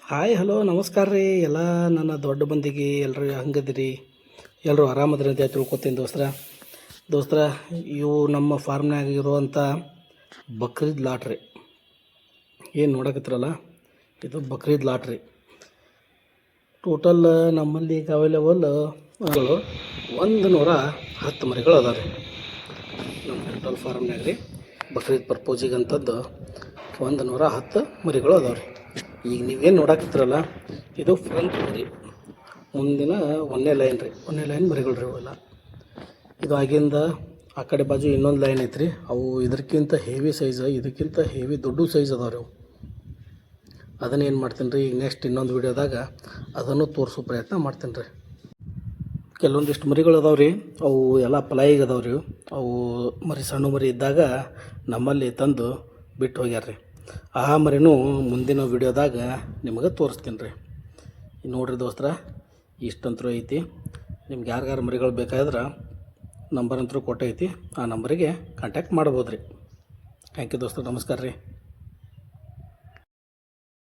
Hi hello ನಮಸ್ಕಾರ ರೀ ಎಲ್ಲ ನನ್ನ ದೊಡ್ಡ ಮಂದಿಗೆ ಎಲ್ಲರೂ ಹಂಗದಿರಿ ಎಲ್ಲರೂ ಆರಾಮದ್ರಿ ಅಂತ ತಿಳ್ಕೊತೀನಿ ದೋಸ್ತರ ಇವು ನಮ್ಮ ಫಾರ್ಮ್ನಾಗ ಇರುವಂಥ ಬಕ್ರೀದ್ ಲಾಟ್ರಿ ಏನು ನೋಡಕತ್ತಿರಲ್ಲ ಇದು ಬಕ್ರೀದ್ ಲಾಟ್ರಿ ಟೋಟಲ್ ನಮ್ಮಲ್ಲಿ ಈಗ ಅವೈಲೇಬಲ್ 110 ಮರಿಗಳು ಅದಾವೆ ರೀ ನಮ್ಮ ಟೋಟಲ್ ಫಾರ್ಮ್ನಾಗ ರೀ ಬಕ್ರೀದ್ ಪರ್ಪೋಸಿಗಂಥದ್ದು 110 ಮರಿಗಳು ಅದಾವೆ ರೀ. ಈಗ ನೀವೇನು ನೋಡಕತ್ತಿರಲ್ಲ ಇದು ಫ್ರಂಟ್ ಮರಿ, ಮುಂದಿನ ಒಂದನೇ ಲೈನ್ ಮರಿಗಳು ರೀ ಅವೆಲ್ಲ. ಇದು ಆಗಿಂದ ಆ ಕಡೆ ಬಾಜು ಇನ್ನೊಂದು ಲೈನ್ ಐತ್ರಿ, ಅವು ಇದಕ್ಕಿಂತ ಹೆವಿ ಸೈಜ್, ಇದಕ್ಕಿಂತ ಹೆವಿ ದೊಡ್ಡ ಸೈಜ್ ಅದಾವೆ ರೀ ಅವು. ಅದನ್ನೇನು ಮಾಡ್ತೀನಿ ರೀ ಈಗ ನೆಕ್ಸ್ಟ್ ಇನ್ನೊಂದು ವೀಡಿಯೋದಾಗ ಅದನ್ನು ತೋರಿಸೋ ಪ್ರಯತ್ನ ಮಾಡ್ತೀನಿ ರೀ. ಕೆಲವೊಂದಿಷ್ಟು ಮರಿಗಳು ಅದಾವೆ ರೀ, ಅವು ಎಲ್ಲ ಪಲಾಯಿಗೆ ಅದಾವೆ ರೀ. ಅವು ಸಣ್ಣ ಮರಿ ಇದ್ದಾಗ ನಮ್ಮಲ್ಲಿ ತಂದು ಬಿಟ್ಟು ಹೋಗ್ಯಾರ ರೀ. ಆ ಮರಿನೂ ಮುಂದಿನ ವಿಡಿಯೋದಾಗ ನಿಮಗೆ ತೋರಿಸ್ತೀನಿ ರೀ. ನೋಡಿರಿ ದೋಸ್ತರ, ಇಷ್ಟಂತರೂ ಐತಿ. ನಿಮ್ಗೆ ಯಾರ್ಯಾರು ಮರಿಗಳು ಬೇಕಾದ್ರೆ ನಂಬರ್ ಅಂತೂ ಕೊಟ್ಟೈತಿ, ಆ ನಂಬರಿಗೆ ಕಾಂಟ್ಯಾಕ್ಟ್ ಮಾಡ್ಬೋದು ರೀ. ಥ್ಯಾಂಕ್ ಯು ದೋಸ್ತರ, ನಮಸ್ಕಾರ ರೀ.